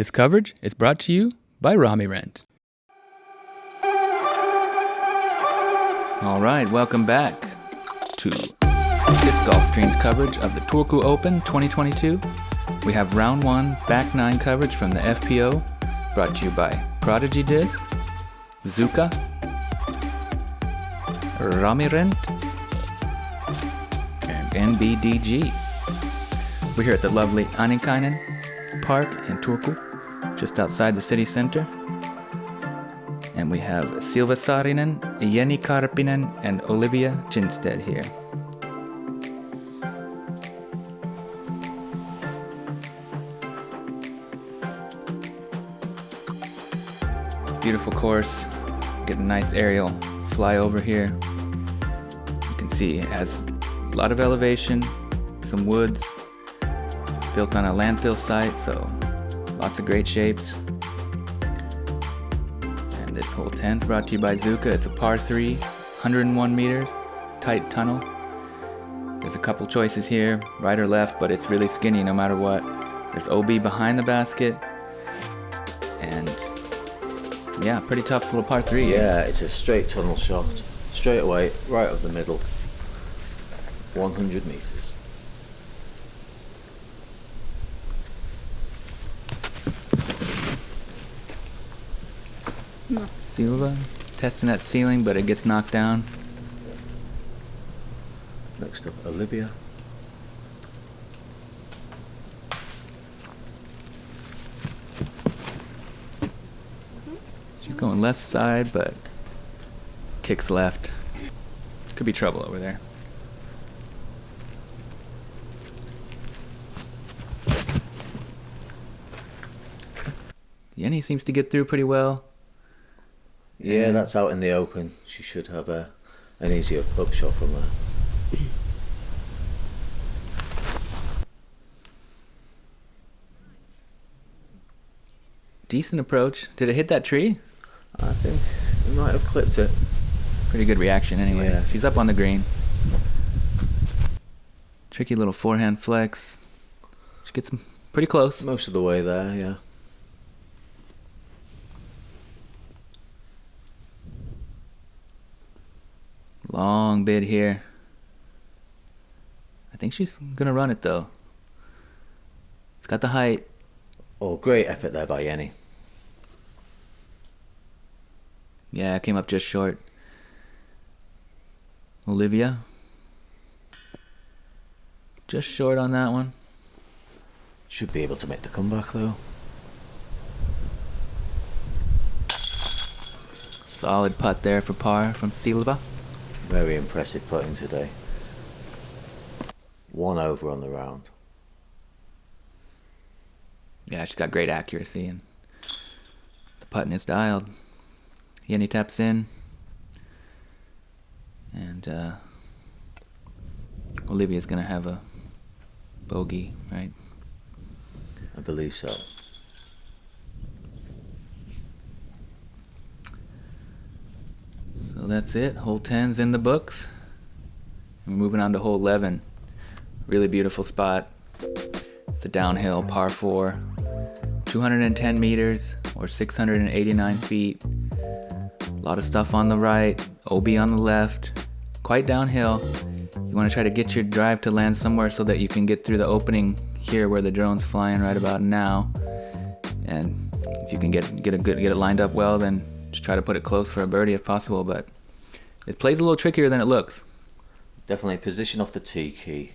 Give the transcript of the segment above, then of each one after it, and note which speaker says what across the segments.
Speaker 1: This coverage is brought to you by Rami Rent. All right, welcome back to Disc Golf Stream's coverage of the Turku Open 2022. We have round one, back nine coverage from the FPO, brought to you by Prodigy Discs, Zuka, Rami Rent, and NBDG. We're here at the lovely Aninkainen Park in Turku, just outside the city center. And we have Silva Saarinen, Jenni Karppinen, and Olivia Kindstedt here. Beautiful course, get a nice aerial flyover here. You can see it has a lot of elevation, some woods, built on a landfill site, so lots of great shapes. And this hole 10 is brought to you by Zuka. It's a par 3, 101 meters, tight tunnel. There's a couple choices here, right or left, but it's really skinny no matter what. There's OB behind the basket, and yeah, pretty tough little par 3.
Speaker 2: Yeah, it's a straight tunnel shot, straight away, right up the middle, 100 meters.
Speaker 1: Silva testing that ceiling, but it gets knocked down.
Speaker 2: Next up, Olivia.
Speaker 1: She's going left side, but kicks left. Could be trouble over there. Jenni seems to get through pretty well.
Speaker 2: Yeah, that's out in the open. She should have an easy up shot from there.
Speaker 1: Decent approach. Did it hit that tree?
Speaker 2: I think we might have clipped it.
Speaker 1: Pretty good reaction anyway.
Speaker 2: Yeah.
Speaker 1: She's up on the green. Tricky little forehand flex. She gets pretty close.
Speaker 2: Most of the way there, yeah.
Speaker 1: Long bid here. I think she's gonna run it though. It's got the height.
Speaker 2: Oh, great effort there by Jenni.
Speaker 1: Yeah, came up just short. Olivia. Just short on that one.
Speaker 2: Should be able to make the comeback though.
Speaker 1: Solid putt there for par from Silva.
Speaker 2: Very impressive putting today. 1 over on the round.
Speaker 1: Yeah, she's got great accuracy and the putting is dialed. Jenni taps in. And Olivia's gonna have a bogey, right?
Speaker 2: I believe so.
Speaker 1: So that's it. Hole 10's in the books. And we're moving on to hole 11. Really beautiful spot. It's a downhill par 4. 210 meters or 689 feet. A lot of stuff on the right, OB on the left. Quite downhill. You want to try to get your drive to land somewhere so that you can get through the opening here where the drone's flying right about now. And if you can get it lined up well, then just try to put it close for a birdie if possible, but it plays a little trickier than it looks.
Speaker 2: Definitely position off the tee key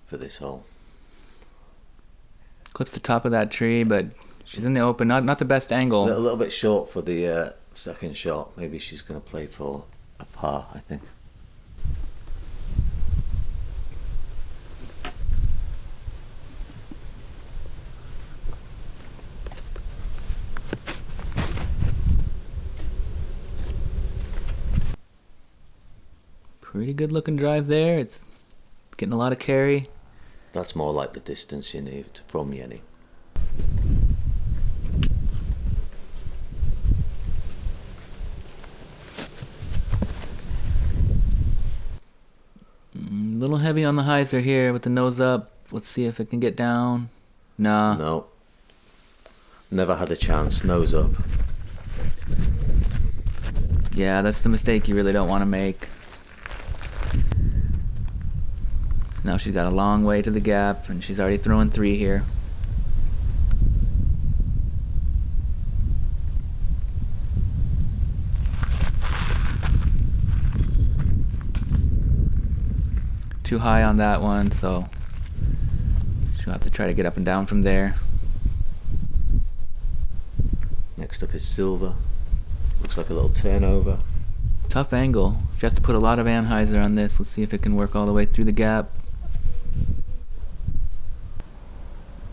Speaker 2: for this hole.
Speaker 1: Clips the top of that tree, but she's in the open. Not the best angle.
Speaker 2: A little bit short for the second shot. Maybe she's going to play for a par, I think.
Speaker 1: Pretty good looking drive there. It's getting a lot of carry.
Speaker 2: That's more like the distance you need from Jenni.
Speaker 1: A little heavy on the hyzer here with the nose up. Let's see if it can get down. Nah.
Speaker 2: No. Never had a chance, nose up.
Speaker 1: Yeah, that's the mistake you really don't want to make. So now she's got a long way to the gap, and she's already throwing 3 here. Too high on that one, so she'll have to try to get up and down from there.
Speaker 2: Next up is Silva. Looks like a little turnover.
Speaker 1: Tough angle. She has to put a lot of anhyzer on this. Let's see if it can work all the way through the gap.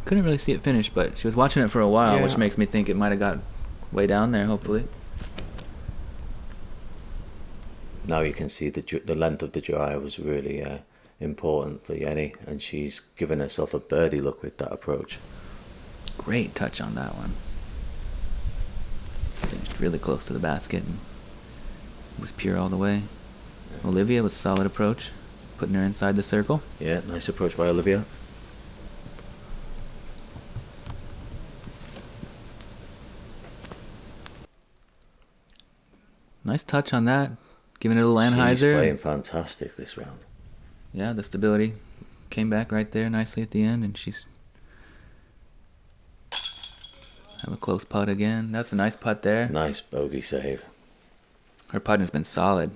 Speaker 1: Couldn't really see it finish, but she was watching it for a while, which makes me think it might have got way down there, hopefully.
Speaker 2: Now you can see the length of the drive was really important for Jenni, and she's given herself a birdie look with that approach.
Speaker 1: Great touch on that one. Finished really close to the basket and was pure all the way. Olivia with solid approach, putting her inside the circle.
Speaker 2: Yeah, nice approach by Olivia.
Speaker 1: Nice touch on that. Giving it a little anhyzer.
Speaker 2: She's playing fantastic this round.
Speaker 1: Yeah, the stability came back right there nicely at the end, and she's have a close putt again. That's a nice putt there.
Speaker 2: Nice bogey save.
Speaker 1: Her putting has been solid.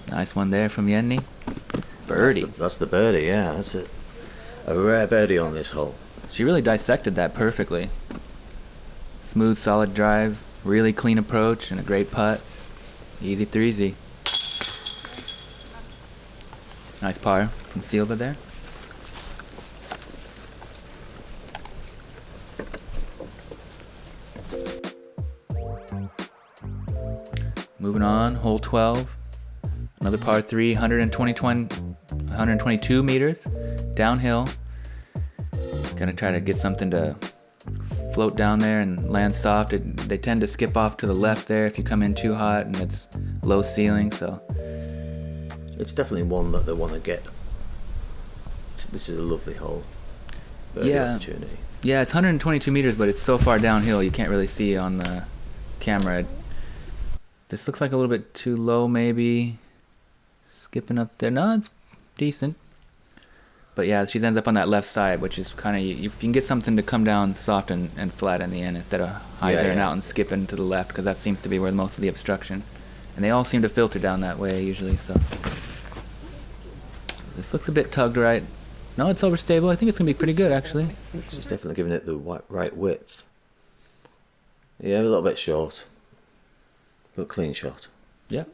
Speaker 1: Nice one there from Jenni. Birdie.
Speaker 2: That's the birdie, yeah. That's it. A rare birdie on this hole.
Speaker 1: She really dissected that perfectly. Smooth, solid drive, really clean approach, and a great putt. Easy threesy. Nice par from Silva there. Moving on, hole 12. Another par 3, 122 meters, downhill. Gonna try to get something to float down there and land soft. They tend to skip off to the left there if you come in too hot, and it's low ceiling, so.
Speaker 2: It's definitely one that they want to get. This is a lovely hole. Birdie opportunity.
Speaker 1: Yeah, it's 122 meters, but it's so far downhill you can't really see on the camera. This looks like a little bit too low, maybe. Skipping up there. No, it's decent. But yeah, she ends up on that left side, which is kind of, if you can get something to come down soft and flat in the end instead of hyzering out and skipping to the left, because that seems to be where most of the obstruction. And they all seem to filter down that way usually, so. This looks a bit tugged right. No, it's overstable. I think it's going to be pretty good, actually.
Speaker 2: She's definitely giving it the right width. Yeah, a little bit short. But clean shot.
Speaker 1: Yep.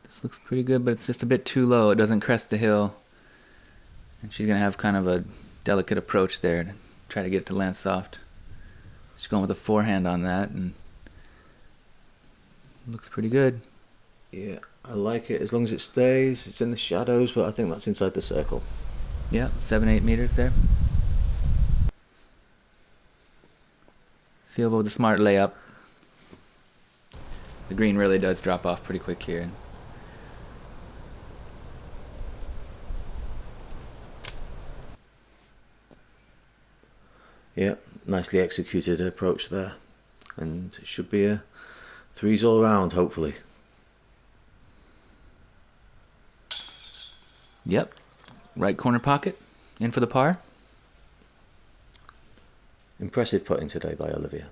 Speaker 1: This looks pretty good, but it's just a bit too low. It doesn't crest the hill. And she's going to have kind of a delicate approach there to try to get it to land soft. She's going with a forehand on that, and looks pretty good.
Speaker 2: Yeah, I like it as long as it stays. It's in the shadows, but I think that's inside the circle.
Speaker 1: Yeah, 7-8 meters there. Silva with a smart layup. The green really does drop off pretty quick here.
Speaker 2: Yeah, nicely executed approach there. And it should be a threes all round, hopefully.
Speaker 1: Yep. Right corner pocket. In for the par.
Speaker 2: Impressive putting today by Olivia.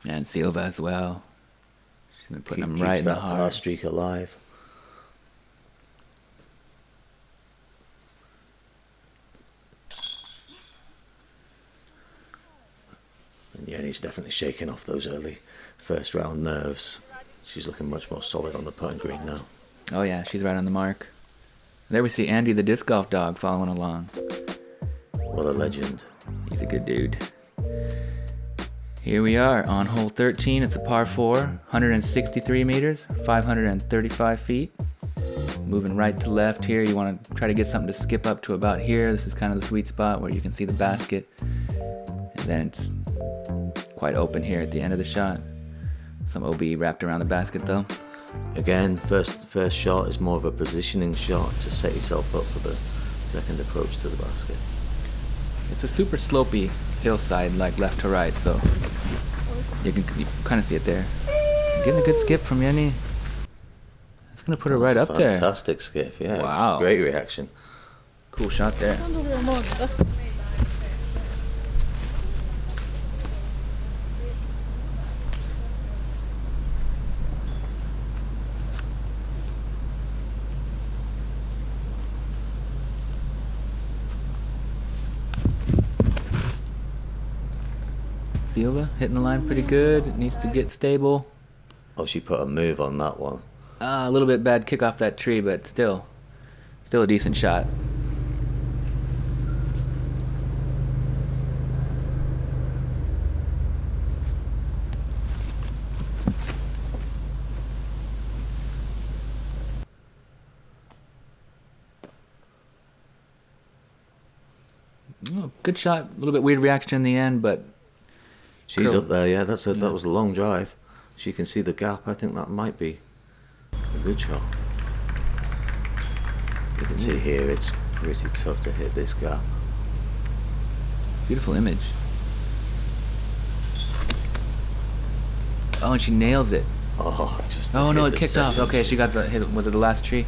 Speaker 1: And Silva as well. She's been putting them right in the heart.
Speaker 2: Keeps that par streak alive. And Jenni's definitely shaking off those early first round nerves. She's looking much more solid on the putting green now.
Speaker 1: Oh yeah, she's right on the mark. There we see Andy the disc golf dog following along.
Speaker 2: What a legend.
Speaker 1: He's a good dude. Here we are on hole 13. It's a par 4, 163 meters, 535 feet. Moving right to left here, you want to try to get something to skip up to about here. This is kind of the sweet spot where you can see the basket. And then it's quite open here at the end of the shot. Some OB wrapped around the basket though.
Speaker 2: Again, first shot is more of a positioning shot to set yourself up for the second approach to the basket.
Speaker 1: It's a super slopey hillside, like left to right, so you kind of see it there. Getting a good skip from Jenni. It's gonna put her right up there.
Speaker 2: Fantastic skip, yeah.
Speaker 1: Wow.
Speaker 2: Great reaction.
Speaker 1: Cool shot there. Silva hitting the line pretty good. It needs to get stable.
Speaker 2: Oh, she put a move on that one.
Speaker 1: A little bit bad kick off that tree, but still a decent shot. Oh, good shot. A little bit weird reaction in the end, but
Speaker 2: she's up there. Yeah, that was a long drive. She can see the gap. I think that might be a good shot. You can see here it's pretty tough to hit this gap.
Speaker 1: Beautiful image. Oh, and she nails it.
Speaker 2: Oh, just.
Speaker 1: Oh no, it kicked off. Okay, she got the hit. Was it the last tree?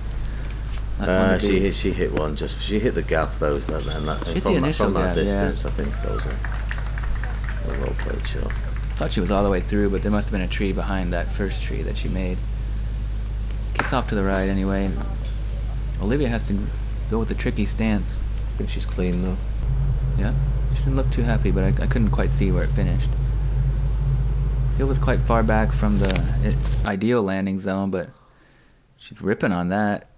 Speaker 2: She hit one. She hit the gap though. From that distance, yeah. I think that was a well played shot.
Speaker 1: I thought she was all the way through, but there must have been a tree behind that first tree that she made. Kicks off to the right anyway. And Olivia has to go with the tricky stance.
Speaker 2: I think she's clean though.
Speaker 1: Yeah, she didn't look too happy, but I couldn't quite see where it finished. Silva's quite far back from the ideal landing zone, but she's ripping on that.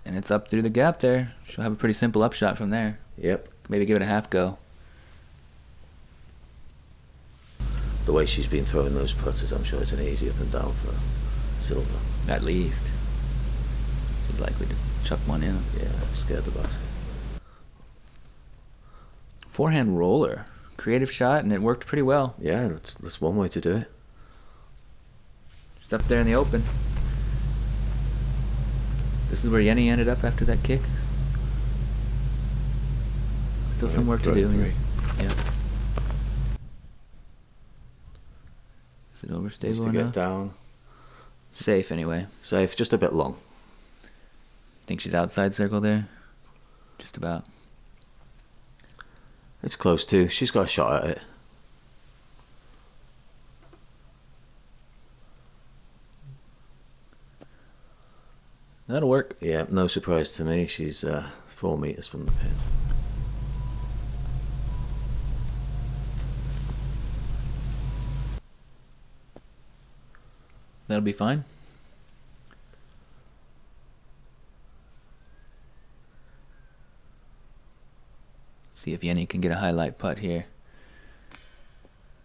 Speaker 1: And it's up through the gap there. She'll have a pretty simple upshot from there.
Speaker 2: Yep.
Speaker 1: Maybe give it a half go.
Speaker 2: The way she's been throwing those putters, I'm sure it's an easy up and down for Silva.
Speaker 1: At least. She's likely to chuck one in.
Speaker 2: Yeah, scared the basket.
Speaker 1: Forehand roller. Creative shot, and it worked pretty well.
Speaker 2: Yeah, that's one way to do it.
Speaker 1: Just up there in the open. This is where Jenni ended up after that kick. Still some work to do. Yeah. Is it overstable
Speaker 2: Needs to
Speaker 1: enough?
Speaker 2: get down.
Speaker 1: Safe anyway.
Speaker 2: Safe, just a bit long.
Speaker 1: Think she's outside circle there? Just about.
Speaker 2: It's close too. She's got a shot at it.
Speaker 1: That'll work.
Speaker 2: Yeah, no surprise to me. She's 4 meters from the pin.
Speaker 1: That'll be fine. See if Jenni can get a highlight putt here.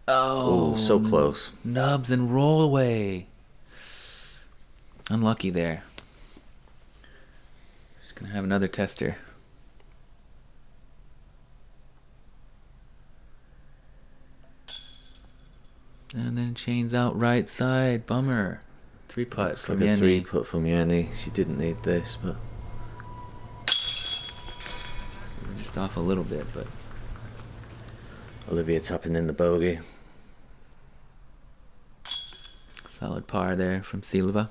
Speaker 1: Oh,
Speaker 2: so close.
Speaker 1: Nubs and roll away. Unlucky there. She's going to have another tester. And then chains out right side. Bummer. 3-putt from
Speaker 2: like
Speaker 1: Jenni.
Speaker 2: A 3-putt from Jenni. She didn't need this, but...
Speaker 1: Just off a little bit, but...
Speaker 2: Olivia tapping in the bogey.
Speaker 1: Solid par there from Silva.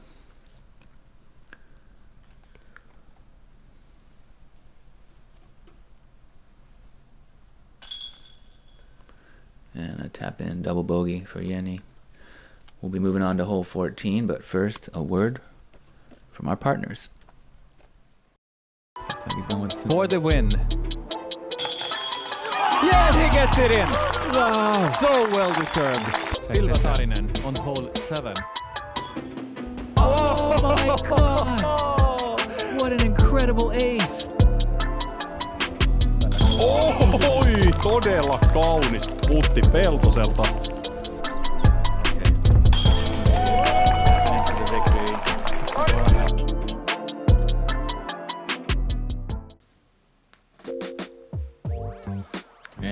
Speaker 1: And a tap in double bogey for Jenni. We'll be moving on to hole 14, but first, a word from our partners.
Speaker 3: For the win. Yes, he gets it in. Wow. So well deserved. Silva Saarinen on hole 7.
Speaker 1: Oh my god! What an incredible ace!
Speaker 4: Oi, todella kaunis putti Peltoselta.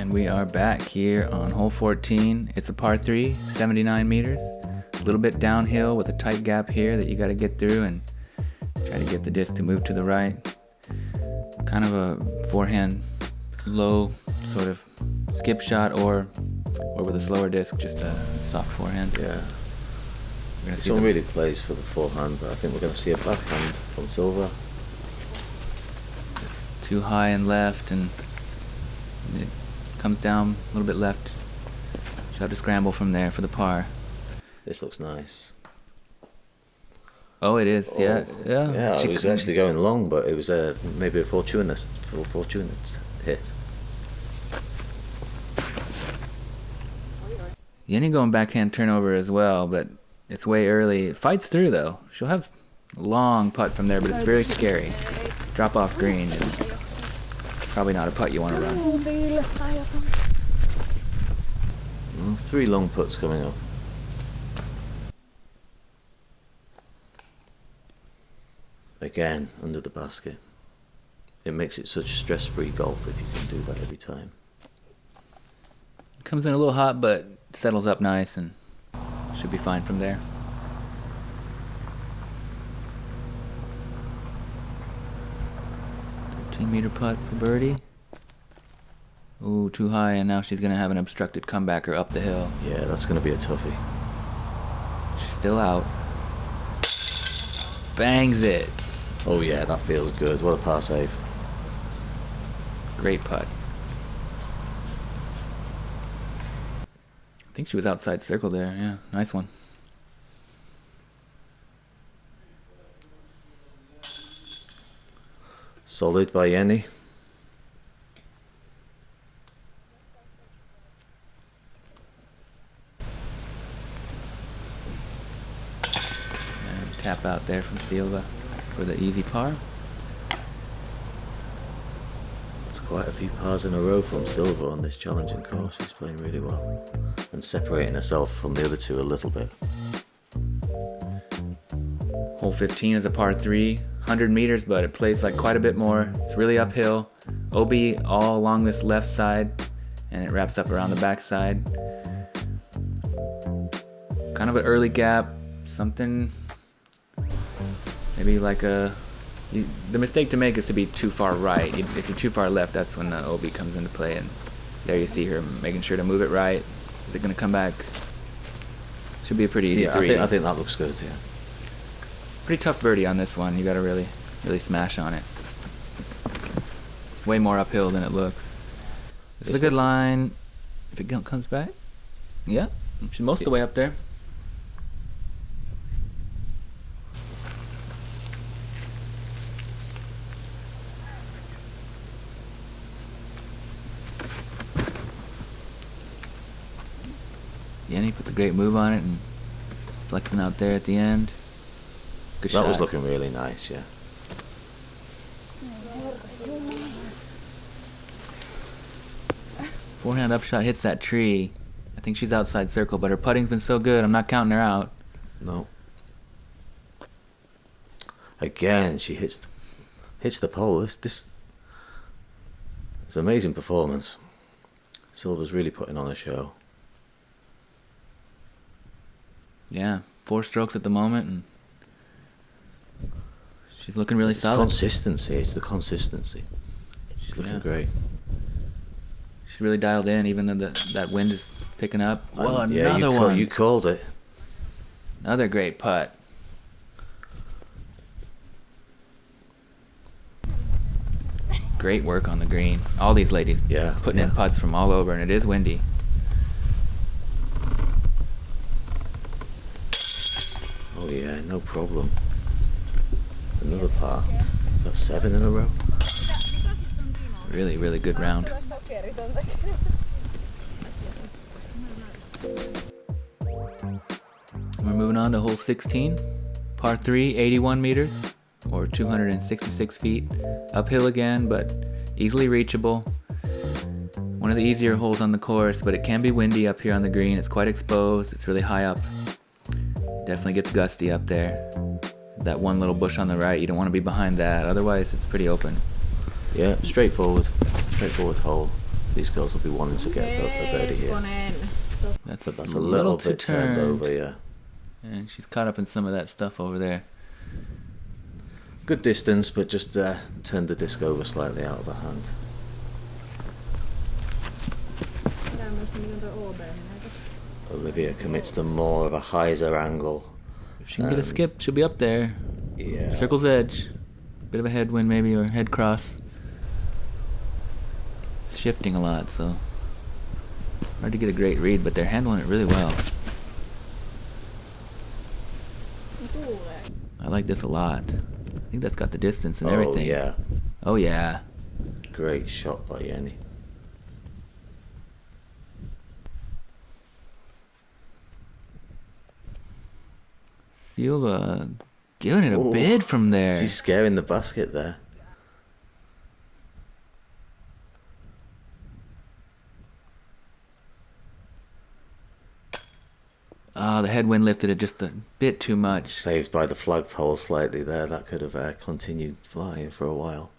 Speaker 1: And we are back here on hole 14. It's a par 3, 79 meters. A little bit downhill with a tight gap here that you got to get through and try to get the disc to move to the right. Kind of a forehand low sort of skip shot or with a slower disc, just a soft forehand.
Speaker 2: Yeah.
Speaker 1: We're gonna
Speaker 2: This
Speaker 1: see
Speaker 2: one really plays for the forehand, but I think we're going to see a backhand from Silva.
Speaker 1: It's too high and left, and it comes down a little bit left. She'll have to scramble from there for the par.
Speaker 2: This looks nice.
Speaker 1: Oh, it is. Yeah.
Speaker 2: Yeah,
Speaker 1: She
Speaker 2: it was
Speaker 1: couldn't-
Speaker 2: actually going long, but it was maybe a fortuitous hit.
Speaker 1: Jenni going backhand turnover as well, but it's way early. It fights through though. She'll have a long putt from there, but it's very scary. Drop off green. And probably not a putt you want to run.
Speaker 2: Well, 3 long putts coming up. Again, under the basket. It makes it such stress-free golf if you can do that every time.
Speaker 1: Comes in a little hot, but settles up nice and should be fine from there. Meter putt for birdie. Ooh, too high, and now she's gonna have an obstructed comebacker up the hill.
Speaker 2: Yeah, that's going to be a toughie.
Speaker 1: She's still out. Bangs it.
Speaker 2: Oh yeah, that feels good. What a par save.
Speaker 1: Great putt. I think she was outside circle there. Yeah, nice one.
Speaker 2: Solid by Jenni.
Speaker 1: And tap out there from Silva for the easy par.
Speaker 2: It's quite a few pars in a row from Silva on this challenging course. She's playing really well. And separating herself from the other two a little bit.
Speaker 1: Hole 15 is a par 3, 100 meters, but it plays like quite a bit more. It's really uphill. OB all along this left side, and it wraps up around the back side. Kind of an early gap, something maybe like the mistake to make is to be too far right. If you're too far left, that's when the OB comes into play, and there you see her making sure to move it right. Is it going to come back? Should be a pretty easy 3.
Speaker 2: I think that looks good, yeah.
Speaker 1: Pretty tough birdie on this one. You got to really smash on it. Way more uphill than it looks. This is a good line. If it comes back, yeah, she's most of the way up there. Jenni puts a great move on it and flexing out there at the end. Good
Speaker 2: That
Speaker 1: shot.
Speaker 2: was looking really nice, yeah.
Speaker 1: Forehand upshot hits that tree. I think she's outside circle, but her putting's been so good, I'm not counting her out.
Speaker 2: No. Again, she hits the pole. This it's an amazing performance. Silva's really putting on a show.
Speaker 1: Yeah, 4 strokes at the moment, and she's looking really solid.
Speaker 2: Consistency. It's the consistency. She's looking great.
Speaker 1: She's really dialed in, even though that wind is picking up. Well,
Speaker 2: Yeah,
Speaker 1: another one.
Speaker 2: you called it.
Speaker 1: Another great putt. Great work on the green. All these ladies putting in putts from all over, and it is windy.
Speaker 2: Oh yeah, no problem. Another par. Is that 7 in a row?
Speaker 1: Really, really good round. We're moving on to hole 16. Par 3, 81 meters, or 266 feet. Uphill again, but easily reachable. One of the easier holes on the course, but it can be windy up here on the green. It's quite exposed. It's really high up. Definitely gets gusty up there. That one little bush on the right, you don't want to be behind that. Otherwise, it's pretty open.
Speaker 2: Yeah, straightforward hole. These girls will be wanting to get a birdie here.
Speaker 1: That's,
Speaker 2: But that's a little
Speaker 1: too
Speaker 2: bit turned over, yeah.
Speaker 1: And she's caught up in some of that stuff over there.
Speaker 2: Good distance, but just turned the disc over slightly out of her hand. Olivia commits to more of a hyzer angle.
Speaker 1: If she can get a skip, she'll be up there.
Speaker 2: Yeah.
Speaker 1: Circle's edge. Bit of a headwind maybe, or head cross. It's shifting a lot, so hard to get a great read, but they're handling it really well. I like this a lot. I think that's got the distance and everything.
Speaker 2: Oh, yeah.
Speaker 1: Oh, yeah.
Speaker 2: Great shot by Jenni.
Speaker 1: Silva giving it a bid from there.
Speaker 2: She's scaring the basket there.
Speaker 1: The headwind lifted it just a bit too much.
Speaker 2: Saved by the flagpole slightly there. That could have continued flying for a while.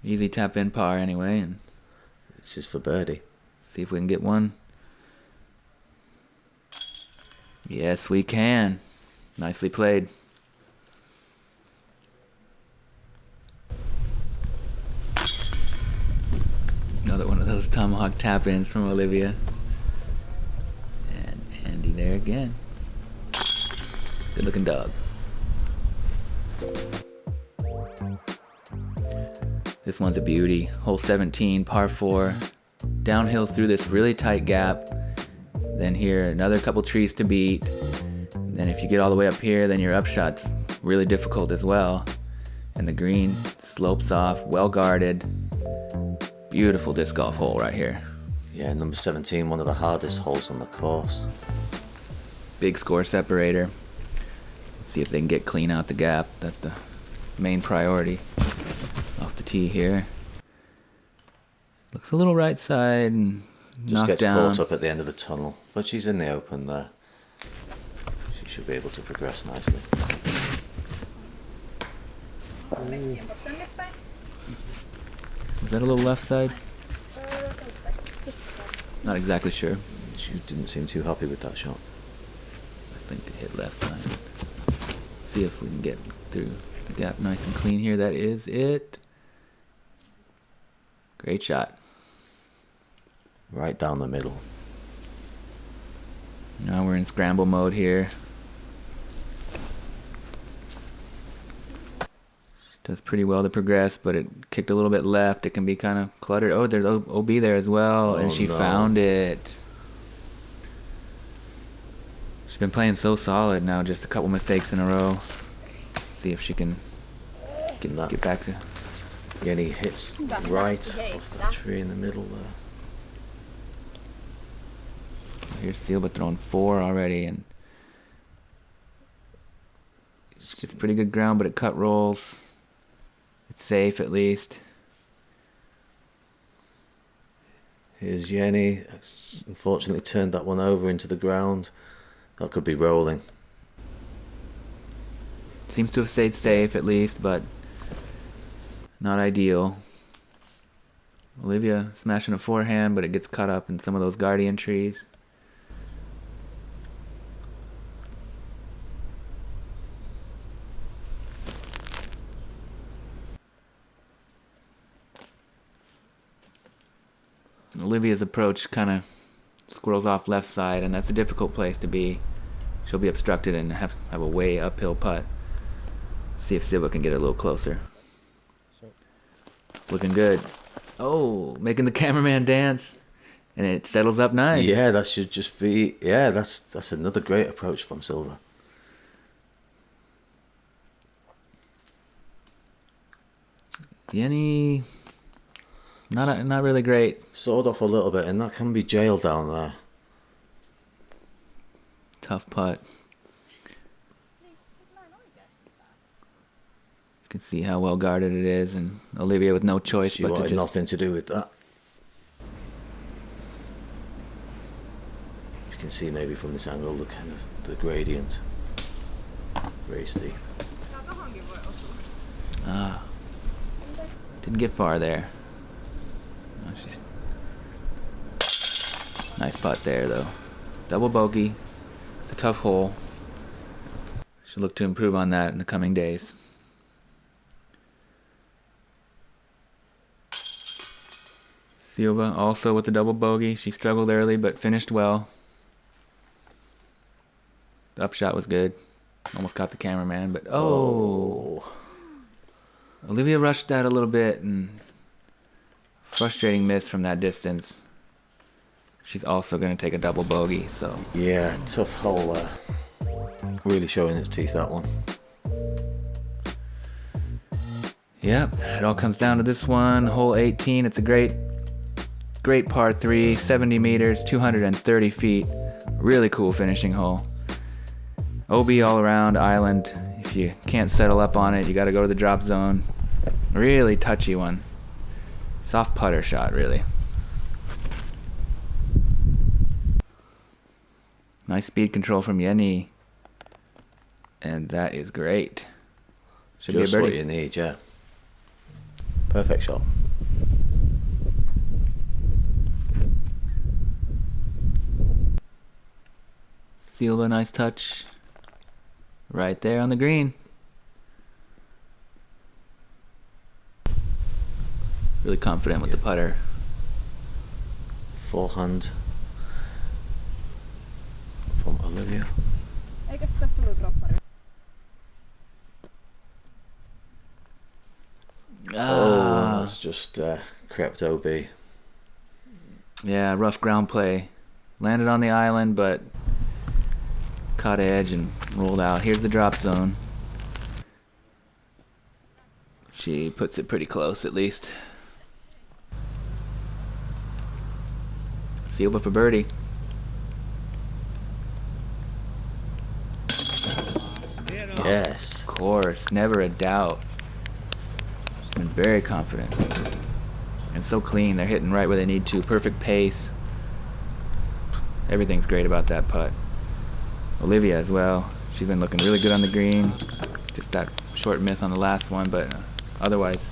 Speaker 1: Easy tap in par anyway, and
Speaker 2: This is for birdie.
Speaker 1: see if we can get one. Yes, we can. Nicely played. Another one of those tomahawk tap-ins from Olivia. And Andy there again. Good looking dog. This one's a beauty. Hole 17, par 4. Downhill through this really tight gap. Then here, another couple trees to beat. Then if you get all the way up here, then your upshot's really difficult as well. And the green slopes off, well guarded. Beautiful disc golf hole right here.
Speaker 2: Yeah, number 17, one of the hardest holes on the course.
Speaker 1: Big score separator. Let's see if they can get clean out the gap. That's the main priority. Off the tee here. Looks a little right side and
Speaker 2: Just
Speaker 1: knocked
Speaker 2: gets
Speaker 1: down.
Speaker 2: caught up at the end of the tunnel. But she's in the open there. She should be able to progress nicely.
Speaker 1: Is that a little left side? Not exactly sure.
Speaker 2: She didn't seem too happy with that shot.
Speaker 1: I think it hit left side. See if we can get through the gap nice and clean here. That is it. Great shot.
Speaker 2: Right down the middle.
Speaker 1: Now we're in scramble mode here. Does pretty well to progress, but it kicked a little bit left. It can be kind of cluttered. Oh, there's OB there as well, and she found it. She's been playing so solid now, just a couple mistakes in a row. See if she can get back to...
Speaker 2: Jenni hits right off that tree in the middle there.
Speaker 1: Here's Silva throwing 4 already, and she gets pretty good ground, but it cut rolls. It's safe at least.
Speaker 2: Here's Jenni. Unfortunately turned that one over into the ground. That could be rolling.
Speaker 1: Seems to have stayed safe at least, but not ideal. Olivia smashing a forehand, but it gets caught up in some of those guardian trees. Olivia's approach kind of squirrels off left side, and that's a difficult place to be. She'll be obstructed and have a way uphill putt. See if Silva can get a little closer. It's looking good. Oh, making the cameraman dance, and it settles up nice.
Speaker 2: Yeah, that should just be... Yeah, that's another great approach from Silva.
Speaker 1: Jenni, not really great.
Speaker 2: Sawed off a little bit, and that can be jailed down there.
Speaker 1: Tough putt. You can see how well guarded it is, and Olivia with no choice
Speaker 2: She
Speaker 1: but to
Speaker 2: wanted
Speaker 1: just...
Speaker 2: nothing to do with that. You can see maybe from this angle the kind of the gradient. Very steep.
Speaker 1: Didn't get far there. Nice putt there, though. Double bogey. It's a tough hole. Should look to improve on that in the coming days. Silva also with the double bogey. She struggled early but finished well. The upshot was good. Almost caught the cameraman, but Olivia rushed that a little bit and frustrating miss from that distance. She's also going to take a double bogey, so.
Speaker 2: Yeah, tough hole there. Really showing its teeth, that one.
Speaker 1: Yep, it all comes down to this one, hole 18. It's a great par 3, 70 meters, 230 feet. Really cool finishing hole. OB all around, island. If you can't settle up on it, you got to go to the drop zone. Really touchy one. Soft putter shot, really. Nice speed control from Jenni. And that is great. Should
Speaker 2: Just
Speaker 1: be a birdie.
Speaker 2: what you need, yeah. Perfect shot.
Speaker 1: Silva, nice touch. Right there on the green. Really confident with the putter.
Speaker 2: Forehand from Olivia.
Speaker 5: Eikös tässä ollut droppari?
Speaker 2: That's just crept OB.
Speaker 1: Yeah, rough ground play. Landed on the island, but caught edge and rolled out. Here's the drop zone. She puts it pretty close, at least. Silva for birdie.
Speaker 2: Yes.
Speaker 1: Of course, never a doubt. She's been very confident. And so clean, they're hitting right where they need to. Perfect pace. Everything's great about that putt. Olivia as well. She's been looking really good on the green. Just that short miss on the last one, but otherwise,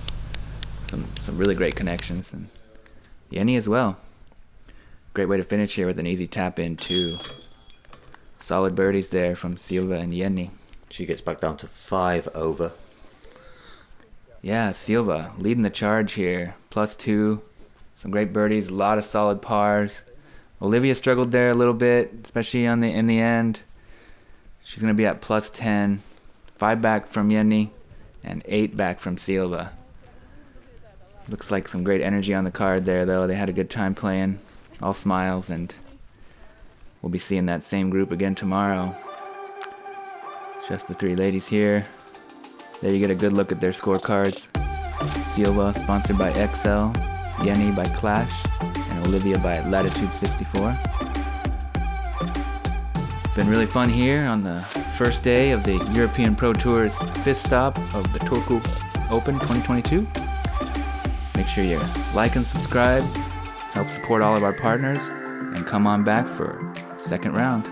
Speaker 1: some really great connections. And Jenni as well. Great way to finish here with an easy tap in too. Solid birdies there from Silva and Jenni.
Speaker 2: She gets back down to 5 over.
Speaker 1: Yeah, Silva leading the charge here. +2. Some great birdies, a lot of solid pars. Olivia struggled there a little bit, especially in the end. She's going to be at +10. 5 back from Jenni and 8 back from Silva. Looks like some great energy on the card there, though. They had a good time playing. All smiles, and we'll be seeing that same group again tomorrow. Just the 3 ladies here. There you get a good look at their scorecards. Silva, sponsored by XL. Jenni by Clash. And Olivia by Latitude 64. Been really fun here on the first day of the European Pro Tour's 5th stop of the Turku Open 2022. Make sure you like and subscribe, help support all of our partners, and come on back for second round.